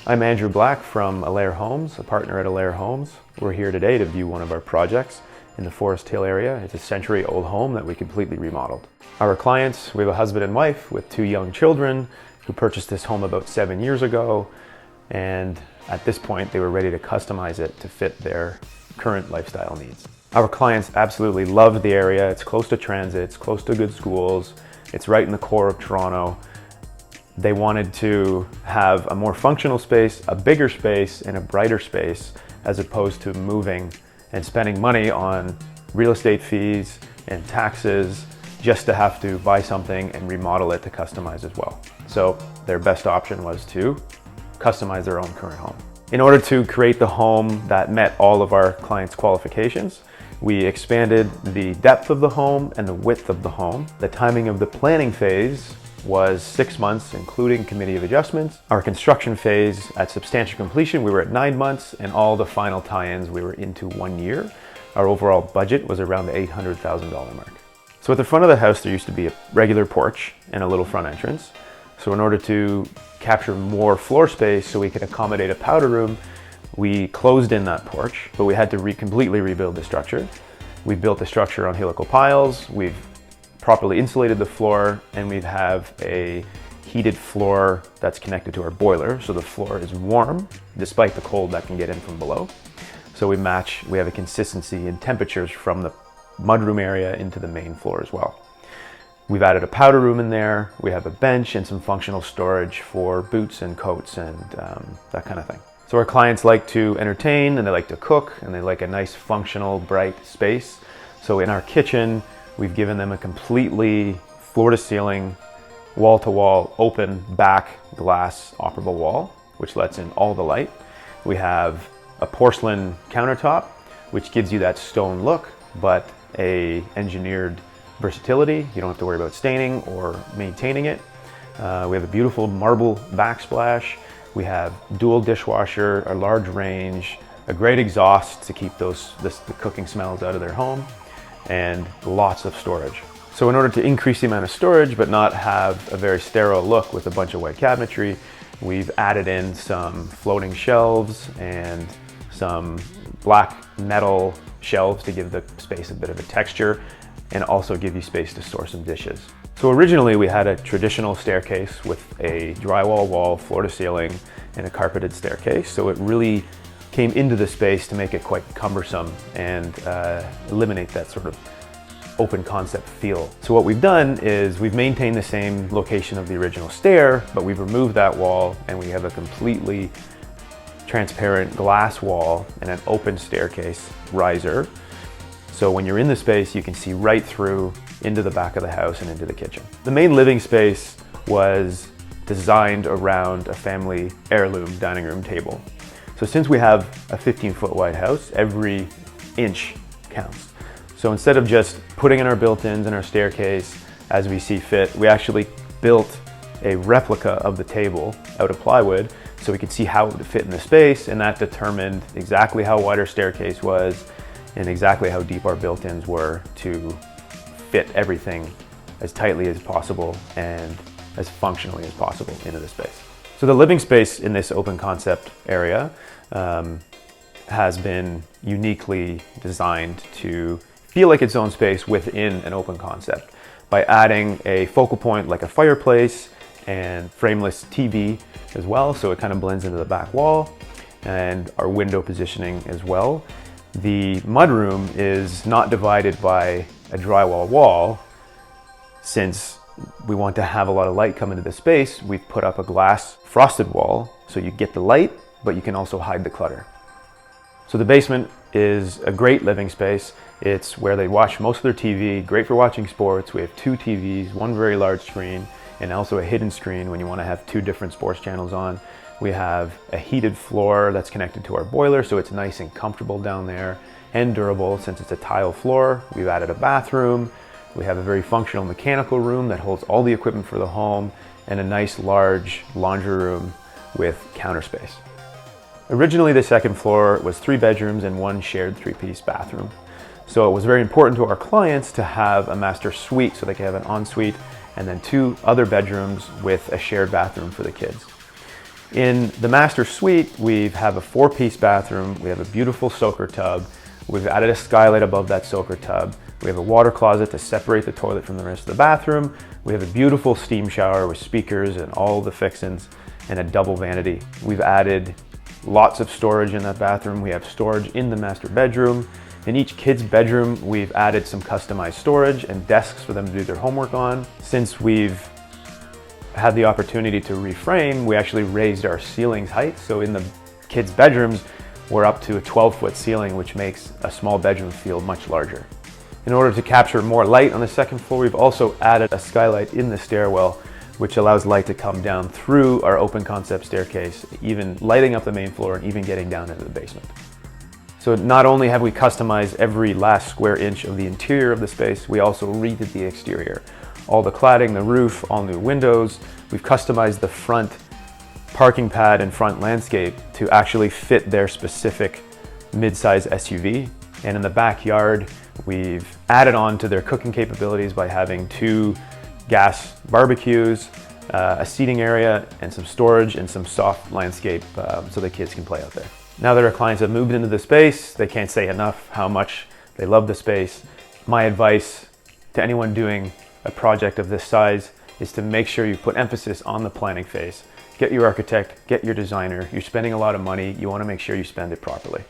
I'm Andrew Black from Allaire Homes, a partner at Allaire Homes. We're here today to view one of our projects in the Forest Hill area. It's a century-old home that we completely remodeled. Our clients, we have a husband and wife with 2 young children who purchased this home about 7 years ago, and at this point they were ready to customize it to fit their current lifestyle needs. Our clients absolutely love the area. It's close to transit, it's close to good schools, it's right in the core of Toronto. They wanted to have a more functional space, a bigger space, and a brighter space, as opposed to moving and spending money on real estate fees and taxes just to have to buy something and remodel it to customize as well. So their best option was to customize their own current home. In order to create the home that met all of our clients' qualifications, we expanded the depth of the home and the width of the home. The timing of the planning phase was 6 months, including committee of adjustments. Our construction phase at substantial completion, we were at 9 months, and all the final tie-ins, we were into 1 year. Our overall budget was around the $800,000 mark. So at the front of the house, there used to be a regular porch and a little front entrance. So in order to capture more floor space so we could accommodate a powder room, we closed in that porch, but we had to completely rebuild the structure. We built the structure on helical piles. We've properly insulated the floor, and we have a heated floor that's connected to our boiler, so the floor is warm despite the cold that can get in from below. So we have a consistency in temperatures from the mudroom area into the main floor as well. We've added a powder room in there. We have a bench and some functional storage for boots and coats and that kind of thing. So our clients like to entertain, and they like to cook, and they like a nice functional bright space. So in our kitchen, we've given them a completely floor-to-ceiling, wall-to-wall, open back glass operable wall, which lets in all the light. We have a porcelain countertop, which gives you that stone look, but a engineered versatility. You don't have to worry about staining or maintaining it. We have a beautiful marble backsplash. We have dual dishwasher, a large range, a great exhaust to keep the cooking smells out of their home, and lots of storage. So in order to increase the amount of storage but not have a very sterile look with a bunch of white cabinetry, we've added in some floating shelves and some black metal shelves to give the space a bit of a texture and also give you space to store some dishes. So originally we had a traditional staircase with a drywall wall, floor to ceiling, and a carpeted staircase. So it really came into the space to make it quite cumbersome and eliminate that sort of open concept feel. So what we've done is we've maintained the same location of the original stair, but we've removed that wall, and we have a completely transparent glass wall and an open staircase riser. So when you're in the space, you can see right through into the back of the house and into the kitchen. The main living space was designed around a family heirloom dining room table. So since we have a 15-foot wide house, every inch counts. So instead of just putting in our built-ins and our staircase as we see fit, we actually built a replica of the table out of plywood so we could see how it would fit in the space, and that determined exactly how wide our staircase was and exactly how deep our built-ins were to fit everything as tightly as possible and as functionally as possible into the space. So the living space in this open concept area has been uniquely designed to feel like its own space within an open concept by adding a focal point like a fireplace and frameless TV as well, so it kind of blends into the back wall, and our window positioning as well. The mudroom is not divided by a drywall wall. Since we want to have a lot of light come into the space, we've put up a glass frosted wall so you get the light, but you can also hide the clutter. So the basement is a great living space. It's where they watch most of their TV, great for watching sports. We have 2 TVs, one very large screen, and also a hidden screen when you want to have 2 different sports channels on. We have a heated floor that's connected to our boiler, so it's nice and comfortable down there and durable since it's a tile floor. We've added a bathroom. We have a very functional mechanical room that holds all the equipment for the home, and a nice large laundry room with counter space. Originally, the second floor was 3 bedrooms and 1 shared 3-piece bathroom. So it was very important to our clients to have a master suite so they could have an ensuite and then 2 other bedrooms with a shared bathroom for the kids. In the master suite, we have a 4-piece bathroom. We have a beautiful soaker tub. We've added a skylight above that soaker tub. We have a water closet to separate the toilet from the rest of the bathroom. We have a beautiful steam shower with speakers and all the fixings and a double vanity. We've added lots of storage in that bathroom. We have storage in the master bedroom. In each kid's bedroom, we've added some customized storage and desks for them to do their homework on. Since we've had the opportunity to reframe, we actually raised our ceiling's height. So in the kids' bedrooms, we're up to a 12-foot ceiling, which makes a small bedroom feel much larger. In order to capture more light on the second floor, we've also added a skylight in the stairwell, which allows light to come down through our open concept staircase, even lighting up the main floor and even getting down into the basement. So not only have we customized every last square inch of the interior of the space, we also redid the exterior. All the cladding, the roof, all new windows. We've customized the front parking pad and front landscape to actually fit their specific mid-size SUV. And in the backyard, we've added on to their cooking capabilities by having 2 gas barbecues, a seating area, and some storage and some soft landscape so the kids can play out there. Now that our clients have moved into the space, they can't say enough how much they love the space. My advice to anyone doing a project of this size is to make sure you put emphasis on the planning phase. Get your architect, get your designer. You're spending a lot of money. You want to make sure you spend it properly.